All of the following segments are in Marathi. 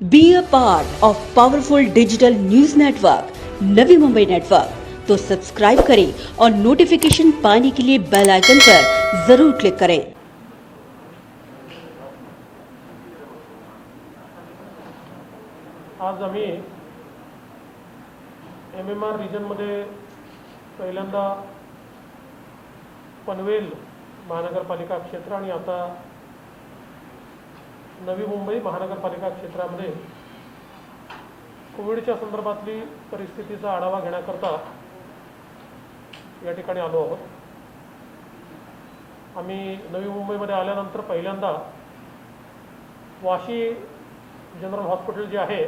Be a part of powerful digital news network Navi Mumbai network. तो सब्सक्राइब करें और नोटिफिकेशन पाने के लिए बेल आइकन पर जरूर क्लिक करें। आज आम्ही MMR रिजनमध्ये पहिल्यांदा पनवेल महानगरपालिका क्षेत्र आणि आता नवी मुंबई महानगरपालिका क्षेत्रामध्ये कोविडच्या संदर्भातली परिस्थितीचा आढावा घेण्याकरता या ठिकाणी आलो आहोत। आम्ही नवी मुंबईमध्ये आल्यानंतर पहिल्यांदा वाशी जनरल हॉस्पिटल जे आहे,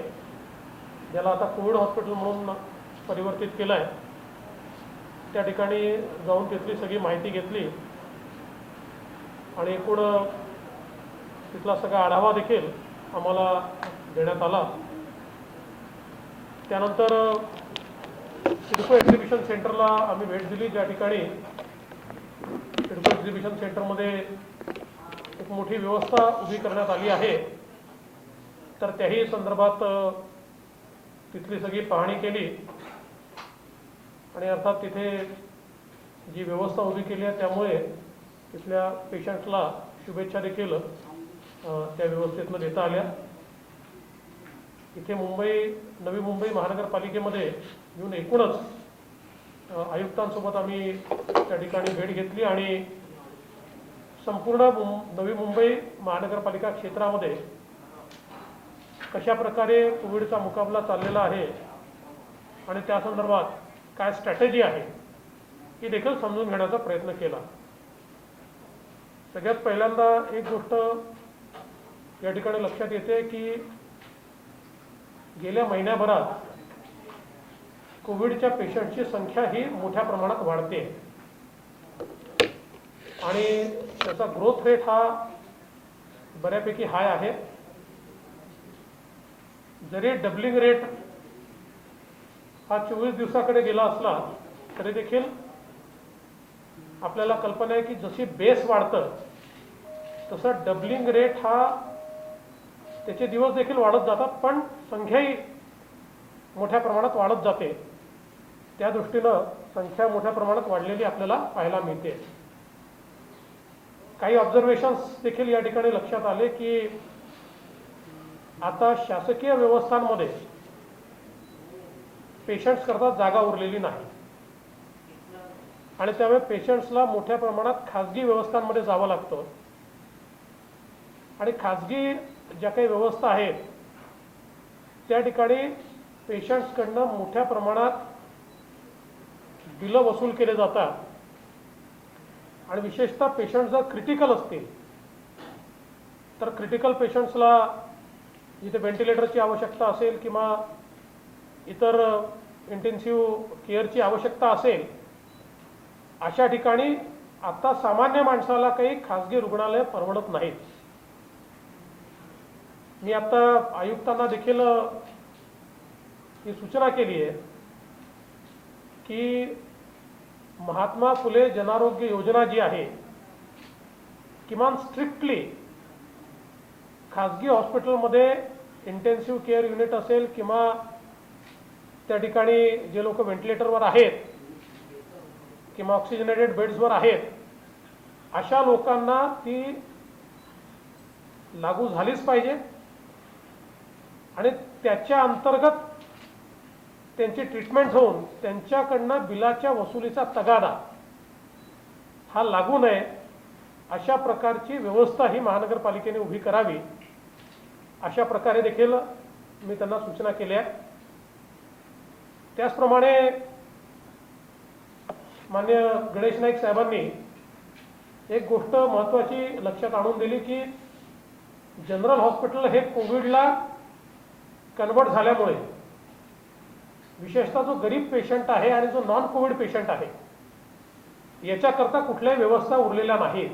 ज्याला आता कोविड हॉस्पिटल म्हणून परिवर्तित केलं आहे, त्या ठिकाणी जाऊन तिथली सगळी माहिती घेतली आणि एकूण तिथला सगळा आढावा देखील आम्हाला देण्यात आला। त्यानंतर सिडको एक्झिबिशन सेंटरला आम्ही भेट दिली, ज्या ठिकाणी सिडको एक्झिबिशन सेंटरमध्ये एक मोठी व्यवस्था उभी करण्यात आली आहे। तर त्याही संदर्भात तिथली सगळी पाहणी केली आणि अर्थात तिथे जी व्यवस्था उभी केली आहे त्यामुळे तिथल्या पेशंट्सला शुभेच्छा देखील त्या व्यवस्थेतनं देता आल्या। इथे नवी मुंबई महानगरपालिकेमध्ये येऊन एकूणच आयुक्तांसोबत आम्ही त्या ठिकाणी भेट घेतली आणि संपूर्ण नवी मुंबई महानगरपालिका क्षेत्रामध्ये कशा प्रकारे कोविडचा मुकाबला चाललेला आहे आणि त्या संदर्भात काय स्ट्रॅटेजी आहे ही देखील समजून घेण्याचा प्रयत्न केला। सगळ्यात पहिल्यांदा एक गोष्ट या ठिकाणी लक्षात येते की गेल्या महिन्याभरात कोविडच्या पेशंटची संख्या ही मोठ्या प्रमाणात वाढते आणि त्याचा ग्रोथ रेट हा बऱ्यापैकी हाय आहे। जरी डबलिंग रेट हा 24 दिवसाकडे गेला असला तरी देखील आपल्याला कल्पना आहे की जशी बेस वाढतं तसं डबलिंग रेट हा त्याचे दिवस देखील वाढत जातात, पण संख्याही मोठ्या प्रमाणात वाढत जाते। त्या दृष्टीनं संख्या मोठ्या प्रमाणात वाढलेली आपल्याला पाहायला मिळते। काही ऑब्झर्वेशन्स देखील या ठिकाणी लक्षात आले की आता शासकीय व्यवस्थांमध्ये पेशंट्स करता जागा उरलेली नाही आणि त्यामुळे पेशंट्सला मोठ्या प्रमाणात खाजगी व्यवस्थांमध्ये जावं लागतं आणि खाजगी ज्या काही व्यवस्था आहेत त्या ठिकाणी पेशंट्सकडनं मोठ्या प्रमाणात बिलं वसूल केले जातात आणि विशेषतः पेशंट जर क्रिटिकल असतील तर क्रिटिकल पेशंट्सला जिथे व्हेंटिलेटरची आवश्यकता असेल किंवा इतर इंटेन्सिव्ह केअरची आवश्यकता असेल अशा ठिकाणी आता सामान्य माणसाला काही खाजगी रुग्णालय परवडत नाहीत। मी आता आयुक्तांना देखील ही सूचना केली आहे की महात्मा फुले जनआरोग्य योजना जी आहे, किमान स्ट्रिक्टली खाजगी हॉस्पिटलमध्ये इंटेन्सिव्ह केअर युनिट असेल किंवा त्या ठिकाणी जे लोक व्हेंटिलेटरवर आहेत किंवा ऑक्सिजनेटेड बेड्सवर आहेत अशा लोकांना ती लागू झालीच पाहिजे आणि त्याच्या अंतर्गत त्यांची ट्रीटमेंट होऊन त्यांच्याकडनं बिलाच्या वसुलीचा तगादा हा लागू नये अशा प्रकारची व्यवस्था ही महानगरपालिकेने उभी करावी, अशा प्रकारे देखील मी त्यांना सूचना केल्या। त्याचप्रमाणे माननीय गणेश नाईक साहेबांनी एक गोष्ट महत्त्वाची लक्षात आणून दिली की जनरल हॉस्पिटल हे कोविडला कन्वर्ट झाल्यामुळे विशेषतः जो गरीब पेशंट आहे आणि जो नॉन कोविड पेशंट आहे याच्याकरता कुठल्याही व्यवस्था उरलेल्या नाहीत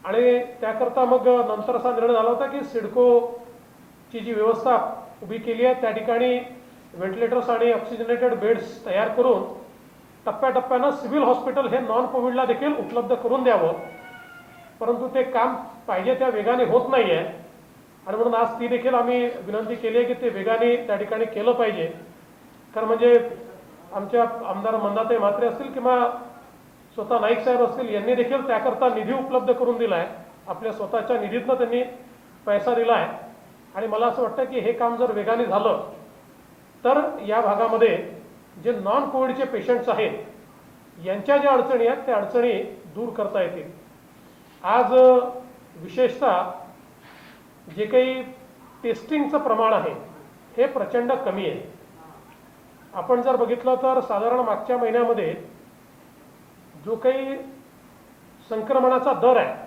आणि त्याकरता मग नंतर असा निर्णय झाला होता की सिडकोची जी व्यवस्था उभी केली आहे त्या ठिकाणी व्हेंटिलेटर्स आणि ऑक्सिजनेटेड बेड्स तयार करून टप्प्याटप्प्यानं सिव्हिल हॉस्पिटल हे नॉन कोविडला देखील उपलब्ध करून द्यावं, परंतु ते काम पाहिजे त्या वेगाने होत नाही आहे आणि म्हणून आज ती देखील आम्ही विनंती केली आहे की ते वेगाने त्या ठिकाणी केलं पाहिजे. कारण म्हणजे आमच्या आमदार मंदाताई म्हात्रे असतील किंवा स्वतः नाईक साहेब असतील यांनी देखील त्याकरता निधी उपलब्ध करून दिला आहे. आपल्या स्वतःच्या निधीतनं त्यांनी पैसा दिला आहे. आणि मला असं वाटतं की हे काम जर वेगाने झालं तर या भागामध्ये जे नॉन कोविडचे पेशंट्स आहेत यांच्या ज्या अडचणी आहेत त्या अडचणी दूर करता येतील. आज विशेषतः जे काही टेस्टिंगचं प्रमाण आहे हे प्रचंड कमी आहे. आपण जर बघितलं तर साधारण मागच्या महिन्यामध्ये जो काही संक्रमणाचा दर आहे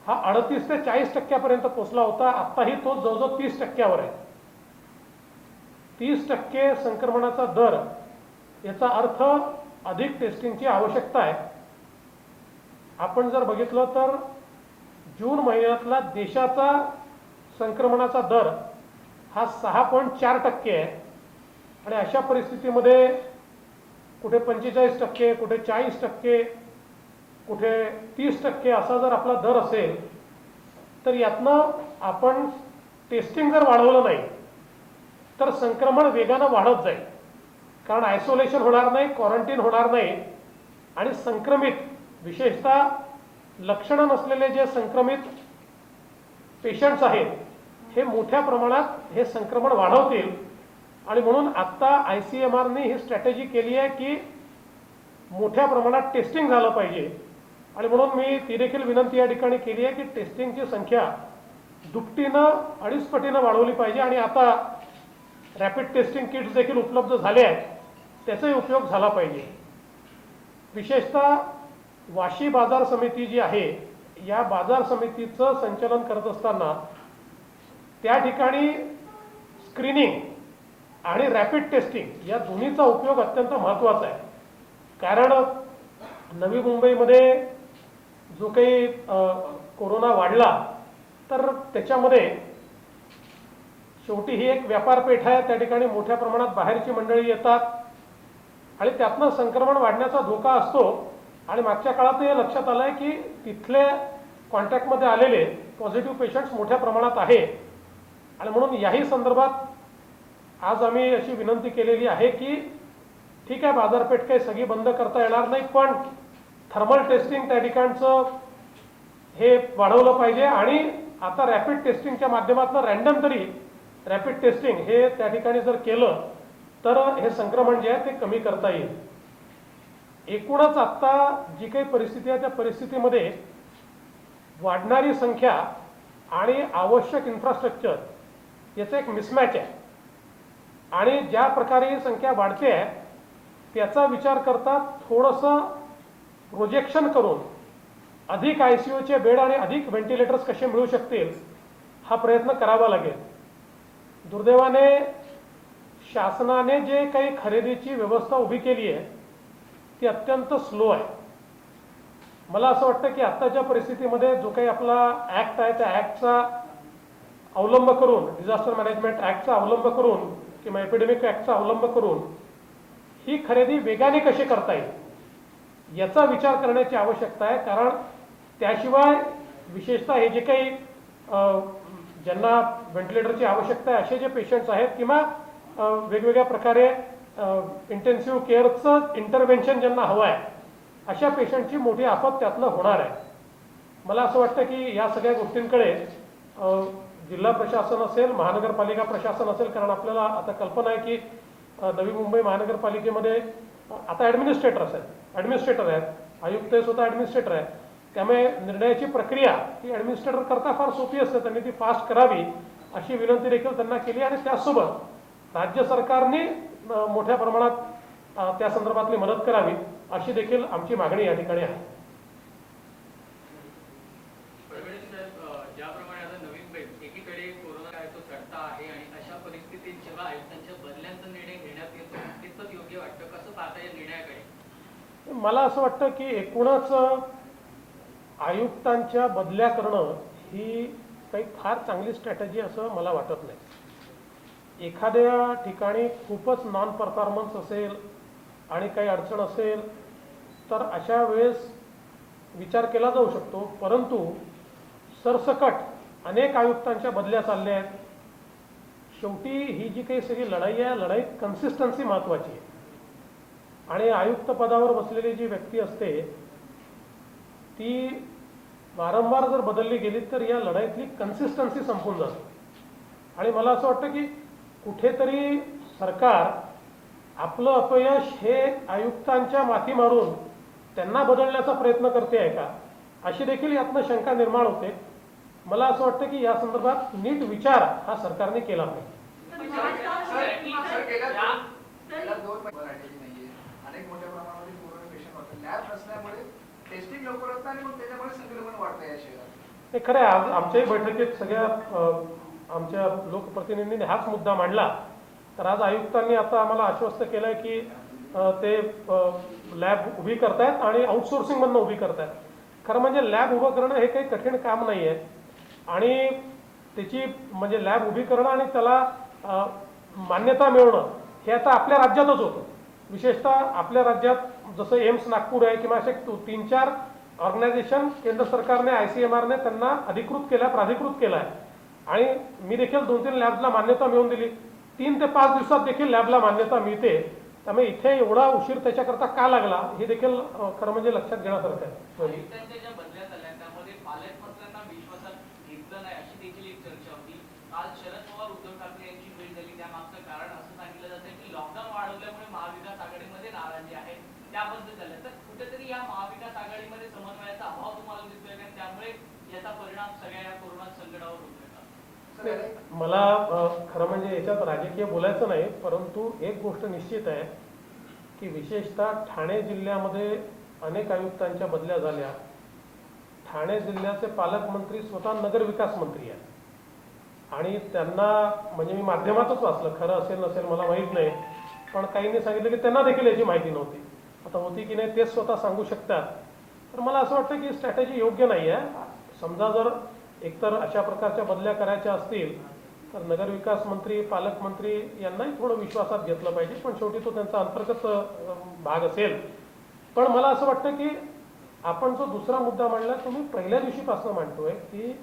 हा 38 ते 40% पोहोचला होता. आत्ताही तो जवळजवळ 30%वर आहे. 30% संक्रमणाचा दर याचा अर्थ अधिक टेस्टिंगची आवश्यकता आहे. आपण जर बघितलं तर जून महिन्यातला देशाचा संक्रमणाचा दर हा 6.4% आहे. आणि अशा परिस्थितीमध्ये कुठे 45%, कुठे 40%, कुठे 30% असा जर आपला दर असेल तर यातनं आपण टेस्टिंग जर वाढवलं नाही तर संक्रमण वेगानं वाढत जाईल. कारण आयसोलेशन होणार नाही, क्वारंटीन होणार नाही आणि संक्रमित विशेषतः लक्षणं नसलेले जे संक्रमित पेशंट्स आहेत हे मोठ्या प्रमाणात हे संक्रमण वाढवतील. आणि म्हणून आत्ता ICMRने ही स्ट्रॅटेजी केली आहे की मोठ्या प्रमाणात टेस्टिंग झालं पाहिजे. आणि म्हणून मी ती देखील विनंती या ठिकाणी केली आहे की टेस्टिंगची संख्या दुपटीनं 2.5 पटीनं वाढवली पाहिजे. आणि आता रॅपिड टेस्टिंग किट्स देखील उपलब्ध झाले आहेत, त्याचाही उपयोग झाला पाहिजे. विशेषतः वाशी बाजार समिती जी आहे या बाजार समितीचं संचालन करत असताना त्या ठिकाणी स्क्रीनिंग आणि रॅपिड टेस्टिंग या दोन्हीचा उपयोग अत्यंत महत्त्वाचा आहे. कारण नवी मुंबईमध्ये जो काही कोरोना वाढला तर त्याच्यामध्ये शेवटी ही एक व्यापारपेठ आहे. त्या ठिकाणी मोठ्या प्रमाणात बाहेरची मंडळी येतात आणि त्यातनं संक्रमण वाढण्याचा धोका असतो. आणि मागच्या काळात हे लक्षात आलं आहे की तिथले कॉन्टॅक्टमध्ये आलेले पॉझिटिव्ह पेशंट्स मोठ्या प्रमाणात आहे. आणि म्हणून याही संदर्भात आज आम्ही अशी विनंती केलेली आहे की ठीक आहे, बाजारपेठ काही सगळी बंद करता येणार नाही, पण थर्मल टेस्टिंग त्या ठिकाणचं हे वाढवलं पाहिजे. आणि आता रॅपिड टेस्टिंगच्या माध्यमातून रॅन्डम तरी रॅपिड टेस्टिंग हे त्या ठिकाणी जर केलं तर हे संक्रमण जे आहे ते कमी करता येईल. एकूणच आत्ता जी काही परिस्थिती आहे त्या परिस्थितीमध्ये वाढणारी संख्या आणि आवश्यक इन्फ्रास्ट्रक्चर याचं एक मिसमॅच आहे. आणि ज्या प्रकारे ही संख्या वाढते आहे त्याचा विचार करता थोडंसं प्रोजेक्शन करून अधिक ICUचे बेड आणि अधिक व्हेंटिलेटर्स कसे मिळू शकतील हा प्रयत्न करावा लागेल. दुर्दैवाने शासनाने जे काही खरेदीची व्यवस्था उभी केली आहे ती अत्यंत स्लो आहे. मला असं वाटतं की आत्ताच्या परिस्थितीमध्ये जो काही आपला ॲक्ट आहे त्या ॲक्टचा अवलंब करून, डिझास्टर मॅनेजमेंट ॲक्टचा अवलंब करून किंवा एपिडेमिक ॲक्टचा अवलंब करून ही खरेदी वेगाने कशी करता येईल याचा विचार करण्याची आवश्यकता आहे. कारण त्याशिवाय विशेषतः हे जे काही ज्यांना व्हेंटिलेटरची आवश्यकता आहे असे जे पेशंट्स आहेत किंवा वेगवेगळ्या प्रकारे इंटेन्सिव्ह केअरचं इंटरव्हेन्शन ज्यांना हवं आहे अशा पेशंटची मोठी आफत त्यातनं होणार आहे. मला असं वाटतं की या सगळ्या गोष्टींकडे जिल्हा प्रशासन असेल, महानगरपालिका प्रशासन असेल, कारण आपल्याला आता कल्पना आहे की नवी मुंबई महानगरपालिकेमध्ये आता ॲडमिनिस्ट्रेटर आहेत, आयुक्त हे स्वतः ॲडमिनिस्ट्रेटर आहे. त्यामुळे निर्णयाची प्रक्रिया ही ॲडमिनिस्ट्रेटर करता फार सोपी असते, त्यांनी ती फास्ट करावी अशी विनंती देखील त्यांना केली. आणि त्यासोबत राज्य सरकारने मोठ्या प्रमाणात त्या संदर्भातली मदत करावी अशी देखील आमची मागणी या ठिकाणी आहे. ज्याप्रमाणे आता नवी मुंबईत एकीकडे कोरोना आहे तो चढता आहे आणि अशा परिस्थितीत जेव्हा आयुक्तांच्या बदल्यांचा निर्णय घेण्यात येतो कितपत योग्य वाटतं, कसं पाहता या निर्णयाकडे? मला असं वाटतं की एकूणच आयुक्तांच्या बदल्या करणं ही काही फार चांगली स्ट्रॅटेजी असं मला वाटत नाही. एखाद्या ठिकाणी खूपच नॉन परफॉर्मन्स असेल आणि काही अडचण असेल तर अशा वेळेस विचार केला जाऊ शकतो. परंतु सरसकट अनेक आयुक्तांच्या बदल्या चालल्या आहेत. शेवटी ही जी काही सगळी लढाई आहे, लढाईत कन्सिस्टन्सी महत्त्वाची आहे. आणि आयुक्त पदावर बसलेली जी व्यक्ती असते ती वारंवार जर बदलली गेली तर या लढाईतली कन्सिस्टन्सी संपून जाते. आणि मला असं वाटतं की कुठेतरी सरकार आपलं अपयश हे आयुक्तांच्या माथी मारून त्यांना बदलण्याचा प्रयत्न करते आहे का, अशी देखील यातनं शंका निर्माण होते. मला असं वाटतं की या संदर्भात नीट विचार हा सरकारने केला पाहिजे. अनेक मोठ्या प्रमाणामध्ये कोरोना पेशंट होतात. लॅब नसल्यामुळे टेस्टिंग लवकर होतं आणि मग त्याच्यामुळे संक्रमण वाढतं या शहरात. हे खरं आहे. आज आमच्याही बैठकीत सगळ्या आमच्या लोकप्रतिनिधींनी हाच मुद्दा मांडला. तर आज आयुक्तांनी आता आम्हाला आश्वस्त केलं आहे की ते लॅब उभी करतायत आणि आउटसोर्सिंगमधनं उभी करतायत. खरं म्हणजे लॅब उभं करणं हे काही कठीण काम नाही आहे. आणि त्याची म्हणजे लॅब उभी करणं आणि त्याला मान्यता मिळवणं हे आता आपल्या राज्यातच होतं. विशेषतः आपल्या राज्यात जसं एम्स नागपूर आहे किंवा असे 3-4 ऑर्गनायझेशन केंद्र सरकारने ICMRने त्यांना अधिकृत केल्या, प्राधिकृत केलं आहे. आणि मी देखील 2-3 लॅबला मान्यता मिळवून दिली. 3 ते 5 दिवसात देखील लॅबला मान्यता मिळते. त्यामुळे इथे एवढा उशीर त्याच्याकरता का लागला हे देखील खरं म्हणजे लक्षात घेण्यासारखं आहे. आयुक्तांच्या ज्या बदल्या झाल्या त्यामध्ये पालकमंत्र्यांना विश्वासात घेतलं नाही अशी देखील एक चर्चा होती. आज शरद पवार उद्धव ठाकरे यांची भेट झाली. त्यामागचं कारण असं सांगितलं जातं की लॉकडाऊन वाढवल्यामुळे महाविकास आघाडीमध्ये नाराजी आहे, त्याबद्दल झालं. तर कुठेतरी या महाविकास आघाडीमध्ये समन्वयाचा अभाव तुम्हाला दिसतोय का, त्यामुळे याचा परिणाम सगळ्या या कोरोना संकटावर होतोय का? मला खरं म्हणजे याच्यात राजकीय बोलायचं नाही, परंतु एक गोष्ट निश्चित आहे की विशेषतः ठाणे जिल्ह्यामध्ये अनेक आयुक्तांच्या बदल्या झाल्या. ठाणे जिल्ह्याचे पालकमंत्री स्वतः नगरविकास मंत्री आहेत. आणि त्यांना म्हणजे मी माध्यमातच वाचलं, खरं असेल नसेल मला माहीत नाही, पण काहींनी सांगितलं की त्यांना देखील याची माहिती नव्हती. आता होती की नाही तेच स्वतः सांगू शकतात. तर मला असं वाटतं की स्ट्रॅटेजी योग्य नाही आहे. समजा जर एकतर अशा प्रकारच्या बदल्या करायच्या असतील तर नगरविकास मंत्री, पालकमंत्री यांनाही थोडं विश्वासात घेतलं पाहिजे. पण शेवटी तो त्यांचा अंतर्गत भाग असेल. पण मला असं वाटतं की आपण जो दुसरा मुद्दा मांडला तो मी पहिल्या दिवशीपासून मांडतोय की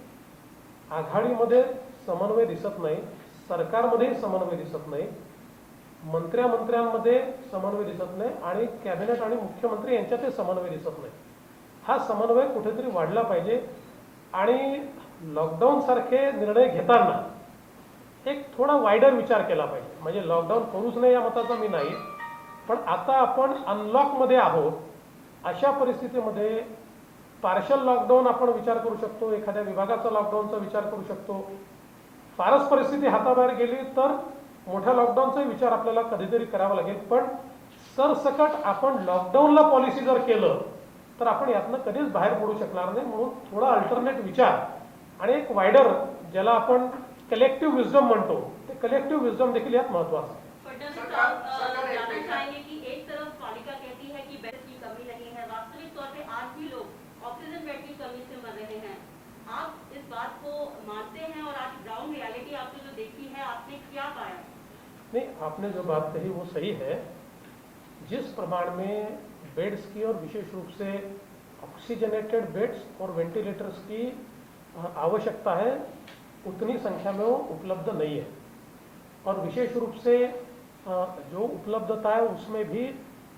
आघाडीमध्ये समन्वय दिसत नाही, सरकारमध्येही समन्वय दिसत नाही, मंत्र्यांमध्ये समन्वय दिसत नाही आणि कॅबिनेट आणि मुख्यमंत्री यांच्यातही समन्वय दिसत नाही. हा समन्वय कुठेतरी वाढला पाहिजे. आणि लॉकडाऊन सारखे निर्णय घेताना एक थोडा वायडर विचार केला पाहिजे. म्हणजे लॉकडाऊन करूच नाही या मताचा मी नाही, पण आता आपण अनलॉकमध्ये आहोत. अशा परिस्थितीमध्ये पार्शल लॉकडाऊन आपण विचार करू शकतो, एखाद्या विभागाचा लॉकडाऊनचा विचार करू शकतो. फारच परिस्थिती हाताबाहेर गेली तर मोठ्या लॉकडाऊनचा विचार आपल्याला कधीतरी करावा लागेल. पण सरसकट आपण लॉकडाऊनला पॉलिसी जर केलं तर आपण यातनं कधीच बाहेर पडू शकणार नाही. म्हणून थोडा अल्टरनेट विचार आणि एक वायडर ज्याला आपण कलेक्टिव्ह विजडम म्हणतो, ते कलेक्टिव्ह विजडम देखील यात महत्वाचं आहे. एक तरफ पालिका कहती है कि बेड की कमी नहीं है, वास्तविक तौर पे आज भी लोग ऑक्सीजन बेड की कमी से मर रहे हैं. आप इस बात को मानते हैं और आज ग्राउंड रियलिटी आपने जो देखी है, आपने क्या पाया? नहीं, आपने जो बात कही वो सही है. जिस प्रमाण में बेड्स की और विशेष रूप से ऑक्सीजनेटेड बेड्स और वेंटिलेटर्स की आवश्यकता है, उतनी संख्या में वो उपलब्ध नहीं है. और विशेष रूप से जो उपलब्धता है उसमें भी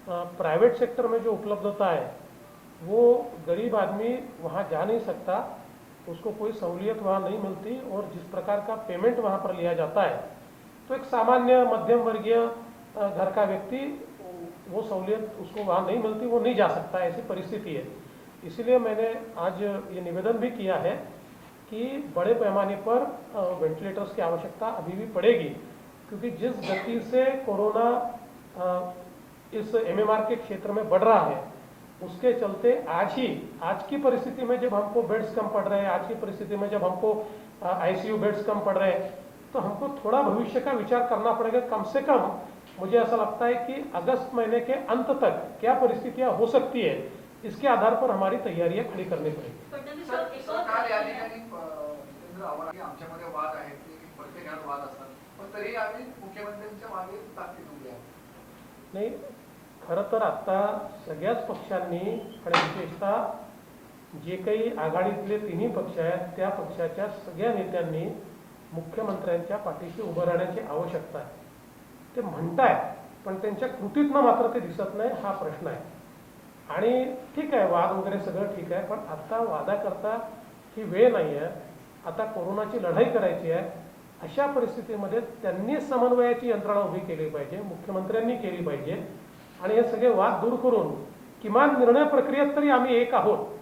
प्राइवेट सेक्टर में जो उपलब्धता है वो गरीब आदमी वहाँ जा नहीं सकता, उसको कोई सहूलियत वहाँ नहीं मिलती. और जिस प्रकार का पेमेंट वहाँ पर लिया जाता है तो एक सामान्य मध्यम वर्गीय घर का व्यक्ति वो सहूलियत उसको वहाँ नहीं मिलती, वो नहीं जा सकता, ऐसी परिस्थिति है. इसलिए मैंने आज ये निवेदन भी किया है कि बड़े पैमाने पर वेंटिलेटर्स की आवश्यकता अभी भी पड़ेगी. क्योंकि जिस गति से कोरोना इस MMR के क्षेत्र में बढ़ रहा है उसके चलते आज की परिस्थिति में जब हमको बेड्स कम पड़ रहे हैं, आज की परिस्थिति में जब हमको ICU बेड्स कम पड़ रहे हैं, तो हमको थोड़ा भविष्य का विचार करना पड़ेगा. कम से कम मुझे ऐसा लगता है कि अगस्त महीने के अंत तक क्या परिस्थितियां हो सकती है, इसके आधार पर हमारी तैयारियां खड़ी करनी पड़ेगी. सरकार या ठिकाणी जितेंद्र आव्हाड आमच्यामध्ये वाद आहेत, प्रत्येक घरात वाद असतात, पण तरी आम्ही मुख्यमंत्र्यांच्या मागे ताकद उभी आहे. नाही, खरं तर आता सगळ्याच पक्षांनी आणि विशेषतः जे काही आघाडीतले तिन्ही पक्ष आहेत त्या पक्षाच्या सगळ्या नेत्यांनी मुख्यमंत्र्यांच्या पाठीशी उभं राहण्याची आवश्यकता आहे. ते म्हणतायत पण त्यांच्या कृतीतनं मात्र ते दिसत नाही, हा प्रश्न आहे. आणि ठीक आहे, वाद वगैरे सगळं ठीक आहे, पण आता वादाकरता ही वेळ नाही आहे. आता कोरोनाची लढाई करायची आहे. अशा परिस्थितीमध्ये त्यांनी समन्वयाची यंत्रणा उभी केली पाहिजे, मुख्यमंत्र्यांनी केली पाहिजे. आणि हे सगळे वाद दूर करून किमान निर्णय प्रक्रियेत तरी आम्ही एक आहोत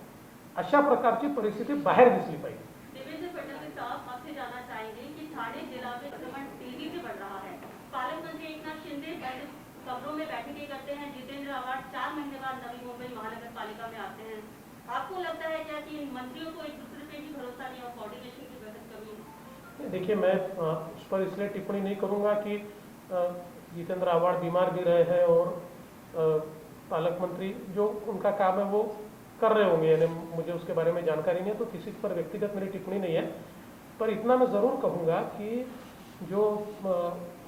अशा प्रकारची परिस्थिती बाहेर दिसली पाहिजे. देवेंद्र फडणवीस साहब आपसे जानना चाहेंगे कि ठाणे जिला में संक्रमण तेजी से बढ़ रहा है. पालक मंत्री एकनाथ शिंदे कमरों में बैठकें करते हैं. जितेंद्र आव्हाड 4 महीने बाद नवी मुंबई महानगर पालिका में आते हैं. आपको लगता है क्या कि इन मंत्रियों को एक दूसरे पे भी भरोसा नहीं और कोऑर्डिनेशन की बेहद कमी है? देखिए, मैं उस पर इसलिए टिप्पणी नहीं करूंगा कि जितेंद्र आव्हाड बीमार भी रहे हैं और पालक मंत्री जो उनका काम है वो कर रहे होंगे, यानी मुझे उसके बारे में जानकारी नहीं है, तो किसी पर व्यक्तिगत मेरी टिप्पणी नहीं है. पर इतना मैं ज़रूर कहूँगा कि जो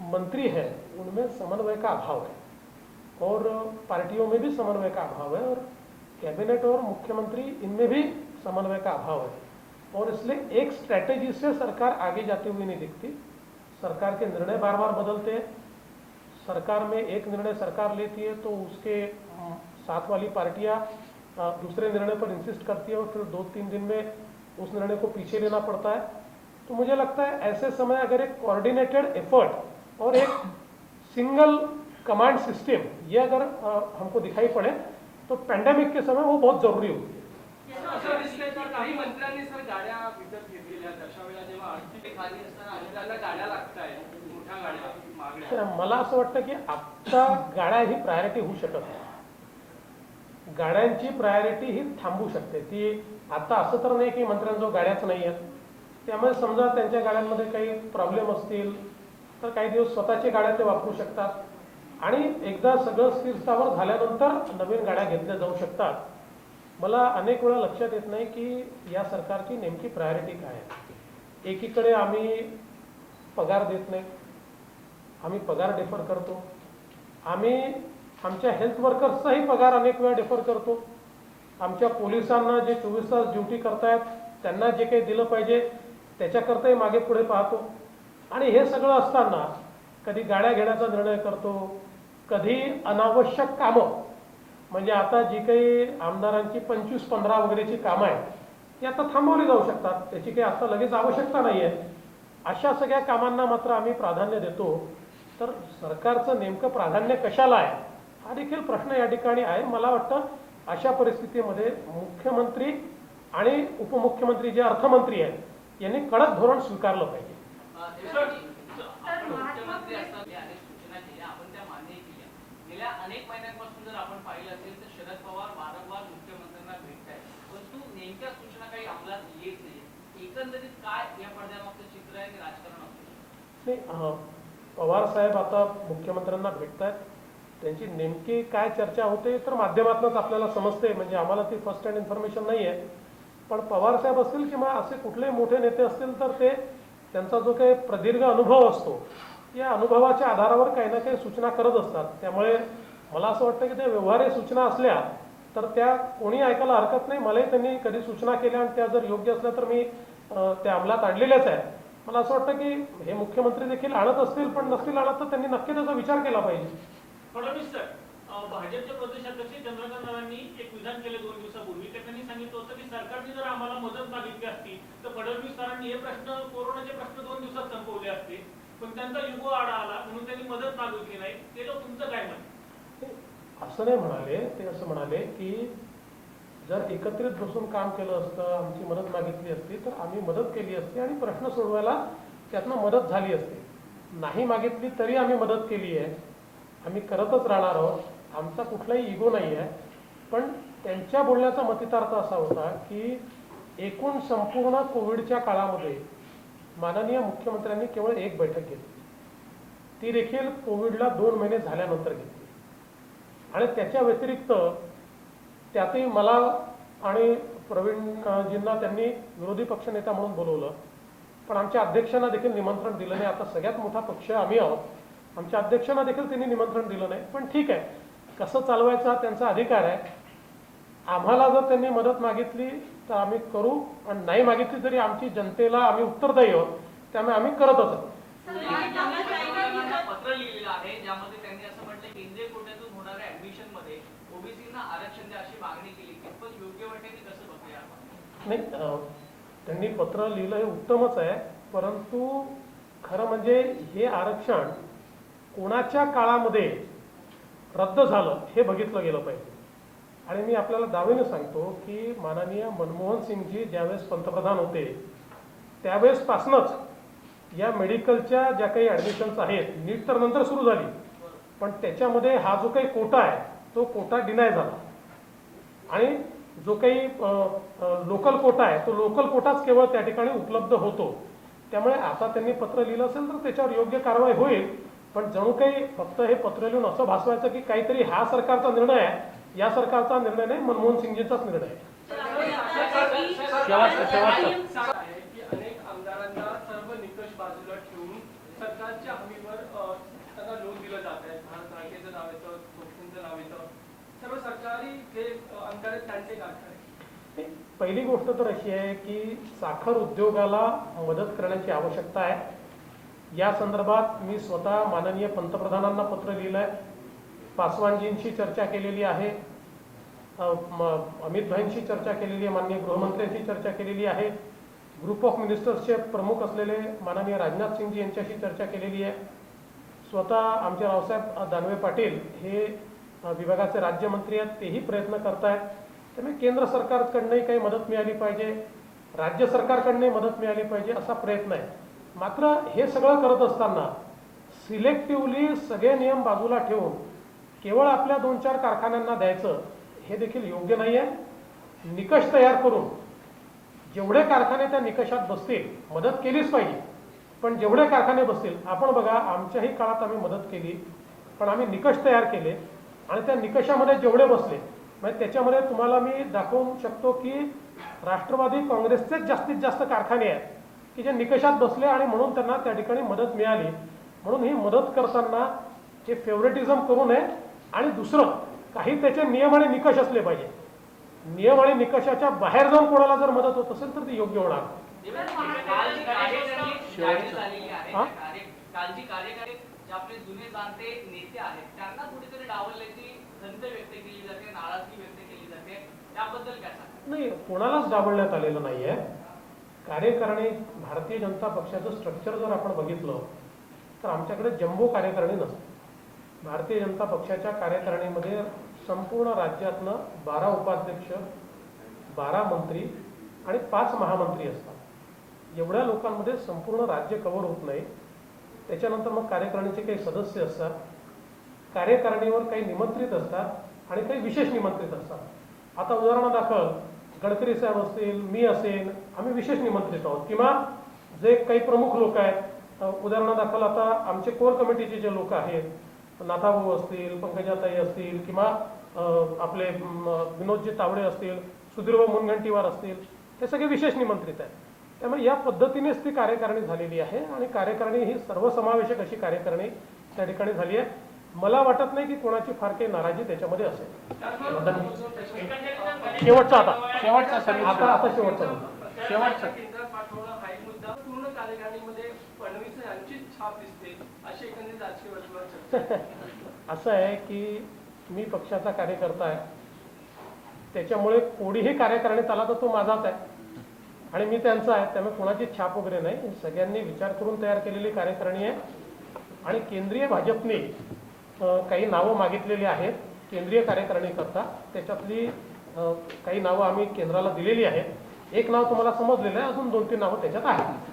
मंत्री हैं उनमें समन्वय का अभाव है और पार्टियों में भी समन्वय का अभाव है और कैबिनेट और मुख्यमंत्री इनमें भी समन्वय का अभाव है. और इसलिए एक स्ट्रैटेजी से सरकार आगे जाती हुई नहीं दिखती. सरकार के निर्णय बार बार बदलते हैं. सरकार में एक निर्णय सरकार लेती है तो उसके साथ वाली पार्टियां दूसरे निर्णय पर इंसिस्ट करती है और फिर 2-3 दिन में उस निर्णय को पीछे लेना पड़ता है. तो मुझे लगता है ऐसे समय अगर एक कोऑर्डिनेटेड एफर्ट और एक सिंगल कमांड सिस्टम ये अगर हमको दिखाई पड़े तो पैंडेमिक के समय वो बहुत जरूरी होती है. असं दिसतंय की काही मंत्र्यांनी सर गाड्या विकत घेतलेल्या अशा वेळेला जेव्हा आर्थिक खाली असताना अनेकांना गाड्या लागतायत, मोठ्या गाड्या मागण्या. मला असं वाटतं की आता गाड्या ही प्रायोरिटी होऊ शकत नाही. गाड्यांची प्रायोरिटी ही थांबू शकते. ती आता असं तर नाही की मंत्र्यांजवळ गाड्याच नाही आहेत. त्यामुळे समजा त्यांच्या गाड्यांमध्ये काही प्रॉब्लेम असतील तर काही दिवस स्वतःची गाड्या ते वापरू शकतात आणि एकदा सगळं स्थिरस्थावर झाल्यानंतर नवीन गाड्या घेतल्या जाऊ शकतात. मला अनेक वेळा लक्षात येत नाही की या सरकारची नेमकी प्रायोरिटी काय आहे. एकीकडे आम्ही पगार देत नाही, आम्ही पगार डेफर करतो, आम्ही आमच्या हेल्थ वर्कर्सचाही पगार अनेक वेळा डेफर करतो, आमच्या पोलिसांना जे 24 तास ड्युटी करतायत त्यांना जे काही दिलं पाहिजे त्याच्याकरताही मागे पुढे पाहतो. आणि हे सगळं असताना कधी गाड्या घेण्याचा निर्णय करतो, कधी अनावश्यक कामं म्हणजे आता जी काही आमदारांची 25-15 वगैरेची कामं आहेत ती आता थांबवली जाऊ शकतात, त्याची काही आता लगेच आवश्यकता नाही आहे. अशा सगळ्या कामांना मात्र आम्ही प्राधान्य देतो. तर सरकारचं नेमकं प्राधान्य कशाला आहे हा देखील प्रश्न या ठिकाणी आहे. मला वाटतं अशा परिस्थितीमध्ये मुख्यमंत्री आणि उपमुख्यमंत्री जे अर्थमंत्री आहेत यांनी कडक धोरण स्वीकारलं पाहिजे. मुख्यमंत्री असताना अनेक सूचना केल्या, आपण त्या मान्य केल्या. गेल्या अनेक महिन्यांपासून जर आपण पाहिलं असेल तर शरद पवार वारंवार मुख्यमंत्र्यांना भेटतायत, परंतु नेमक्या सूचना काही अंमलात येत नाही. एकंदरीत काय या पडद्यामागचं चित्र आहे राजकारण असतं? नाही, पवार साहेब आता मुख्यमंत्र्यांना भेटतायत, त्यांची नेमकी काय चर्चा होते तर माध्यमातूनच आपल्याला समजते, म्हणजे आम्हाला ती फर्स्ट हँड इन्फॉर्मेशन नाही आहे. पण पवार साहेब असतील किंवा असे कुठलेही मोठे नेते असतील तर ते त्यांचा जो काही प्रदीर्घ अनुभव असतो या अनुभवाच्या आधारावर काही ना काही सूचना करत असतात. त्यामुळे मला असं वाटतं की त्या व्यवहार्य सूचना असल्या तर त्या कोणी ऐकायला हरकत नाही. मलाही त्यांनी कधी सूचना केल्या आणि त्या जर योग्य असल्या तर मी त्या अंमलात आणलेल्याच आहेत. मला असं वाटतं की हे मुख्यमंत्री देखील आणत असतील, पण नसतील आणत तर त्यांनी नक्की त्याचा विचार केला पाहिजे. फडणवीस सर, भाजपचे प्रदेशाध्यक्ष चंद्रकांत रावांनी एक विधान केले 2 दिवसापूर्वी. त्यांनी सांगितलं होतं की सरकारने जर आम्हाला मदत मागितली असती तर फडणवीस सरांनी हे प्रश्न, कोरोनाचे प्रश्न 2 दिवसात संपवले असते, पण त्यांचा युगो आडा आला म्हणून त्यांनी मदत मागितली नाही. ते लोक तुमचं काय म्हणतात? असं नाही म्हणाले. ते असं म्हणाले की जर एकत्रित बसून काम केलं असतं, आमची मदत मागितली असती तर आम्ही मदत केली असती आणि प्रश्न सोडवायला त्यातनं मदत झाली असती. नाही मागितली तरी आम्ही मदत केली आहे, आम्ही करतच राहणार आहोत. आमचा कुठलाही इगो नाही आहे. पण त्यांच्या बोलण्याचा मतितार्थ असा होता की एकूण संपूर्ण कोविडच्या काळामध्ये माननीय मुख्यमंत्र्यांनी केवळ एक बैठक घेतली, ती देखील कोविडला 2 महिने झाल्यानंतर घेतली. आणि त्याच्या व्यतिरिक्त त्यातही मला आणि प्रवीणजींना त्यांनी विरोधी पक्षनेता म्हणून बोलवलं, पण आमच्या अध्यक्षांना देखील निमंत्रण दिलं नाही. आता सगळ्यात मोठा पक्ष आम्ही आहोत, आमच्या अध्यक्षांना देखील त्यांनी निमंत्रण दिलं नाही. पण ठीक आहे, कसं चालवायचा त्यांचा अधिकार आहे. आम्हाला जर त्यांनी मदत मागितली तर आम्ही करू, आणि नाही मागितली तरी आमची जनतेला आम्ही उत्तरदायी आहोत, त्यामुळे आम्ही करतच आहोत. पत्र लिहिलेलं आहे ज्यामध्ये त्यांनी असं म्हटलं केंद्रीय कोट्यातून होणाऱ्या ऍडमिशन मध्ये ओबीसींना आरक्षण द्या अशी मागणी केली. कितपत योग्य वाटेल कसं बघूया आपण? नाही, त्यांनी पत्र लिहिलं हे उत्तमच आहे, परंतु खरं म्हणजे हे आरक्षण कोणाच्या काळामध्ये रद्द झालं हे बघितलं गेलं पाहिजे. आणि मी आपल्याला दावेने सांगतो की माननीय मनमोहन सिंगजी ज्यावेळेस पंतप्रधान होते त्यावेळेसपासूनच या मेडिकलच्या ज्या काही ॲडमिशन्स आहेत, नीट तर नंतर सुरू झाली, पण त्याच्यामध्ये हा जो काही कोटा आहे तो कोटा डिनाय झाला, आणि जो काही लोकल कोटा आहे तो लोकल कोटाच केवळ त्या ठिकाणी उपलब्ध होतो. त्यामुळे आता त्यांनी पत्र लिहिलं असेल तर त्याच्यावर योग्य कारवाई होईल, पण जणू काही फक्त हे पत्र लिहून असं भासवायचं की काहीतरी हा सरकारचा निर्णय आहे, या सरकारचा निर्णय नाही, मनमोहन सिंगजींचाच निर्णय आहे. आहे की अनेक आमदारांना सर्व निकष बाजूला ठेवून सरकारच्या हमीवर त्यांना लोन दिलं जात आहे. भारत राखेचं नाव येतं, सोपतींचं नाव येतं, सर्व सरकारी जे आमदार आहेत त्यांचे कारखाने. पहिली गोष्ट तर अशी आहे की साखर उद्योगाला मदत करण्याची आवश्यकता आहे. या संदर्भात मी स्वतः माननीय पंतप्रधानांना पत्र लिहिलं आहे, पासवानजींशी चर्चा केलेली आहे, अमित भाईंशी चर्चा केलेली आहे, माननीय गृहमंत्र्यांशी चर्चा केलेली आहे, ग्रुप ऑफ मिनिस्टर्सचे प्रमुख असलेले माननीय राजनाथ सिंगजी यांच्याशी चर्चा केलेली आहे. स्वतः आमचे रावसाहेब दानवे पाटील हे विभागाचे राज्यमंत्री आहेत, तेही प्रयत्न करत आहेत. त्यामुळे केंद्र सरकारकडनंही काही मदत मिळाली पाहिजे, राज्य सरकारकडनंही मदत मिळाली पाहिजे असा प्रयत्न आहे. मात्र हे सगळं करत असताना सिलेक्टिव्हली सगळे नियम बाजूला ठेवून केवळ आपल्या 2-4 कारखान्यांना द्यायचं हे देखील योग्य नाही आहे. निकष तयार करून जेवढे कारखाने त्या निकषात बसतील मदत केलीच पाहिजे, पण जेवढे कारखाने बसतील, आपण बघा आमच्याही काळात आम्ही मदत केली, पण आम्ही निकष तयार केले आणि त्या निकषामध्ये जेवढे बसले, म्हणजे त्याच्यामध्ये तुम्हाला मी दाखवू शकतो की राष्ट्रवादी काँग्रेसचेच जास्तीत जास्त कारखाने आहेत की जे निकषात बसले आणि म्हणून त्यांना त्या ठिकाणी मदत मिळाली. म्हणून ही मदत करताना हे फेवरेटिझम करू नये. आणि दुसरं, काही त्याचे नियम आणि निकष असले पाहिजे. नियम आणि निकषाच्या बाहेर जाऊन कोणाला जर मदत होत असेल तर ती योग्य होणार. कालची कार्यकारी जे आपले जुने जाणते नेते आहेत त्यांना कुठेतरी डावलल्याची खंत व्यक्त केली जाते, नाराजगी व्यक्त केली जाते, त्याबद्दल काय सांगा? नाही, कोणालाच डावलण्यात आलेलं नाहीये. कार्यकारिणी भारतीय जनता पक्षाचं स्ट्रक्चर जर आपण बघितलं तर आमच्याकडे जम्बो कार्यकारिणी नसते. भारतीय जनता पक्षाच्या कार्यकारिणीमध्ये संपूर्ण राज्यातनं 12 उपाध्यक्ष, 12 मंत्री आणि 5 महामंत्री असतात. एवढ्या लोकांमध्ये संपूर्ण राज्य कव्हर होत नाही. त्याच्यानंतर मग कार्यकारिणीचे काही सदस्य असतात, कार्यकारिणीवर काही निमंत्रित असतात आणि काही विशेष निमंत्रित असतात. आता उदाहरणादाखल गडकरी साहेब असतील, मी असेल, आम्ही विशेष निमंत्रित आहोत, किंवा जे काही प्रमुख लोक आहेत, उदाहरणादाखल आता आमचे कोर कमिटीचे जे लोक आहेत, नाथाभाऊ असतील, पंकजाताई असतील, किंवा आपले विनोदजी तावडे असतील, सुधीरभाऊ मुनगंटीवार असतील, हे सगळे विशेष निमंत्रित आहेत. त्यामुळे या पद्धतीनेच ती कार्यकारिणी झालेली आहे आणि कार्यकारिणी ही सर्वसमावेशक अशी कार्यकारिणी त्या ठिकाणी झाली आहे. मला वाटत नाही की कोणाची फार काही नाराजी त्याच्यामध्ये असेल. शेवटचा केंद्रात पाठवणं हा एक मुद्दा. पूर्ण कार्यकारिणीमध्ये फडणवीस यांची छाप दिसते अशी एकंदरीत राजकीय वर्तुळात चर्चा. असं आहे की मी पक्षाचा कार्यकर्ता आहे, त्याच्यामुळे कोणीही कार्यकारिणीत आला तर तो माझाच आहे आणि मी त्यांचा आहे. त्यामुळे कोणाची छाप वगैरे नाही, सगळ्यांनी विचार करून तयार केलेली कार्यकारिणी आहे. आणि केंद्रीय भाजपने काही नावं मागितलेली आहेत केंद्रीय कार्यकारिणी करता, त्याच्यातली काही नावं आम्ही केंद्राला दिलेली आहेत. एक नाव तुम्हाला समजलेलं आहे, अजून 2-3 नावं त्याच्यात आहेत.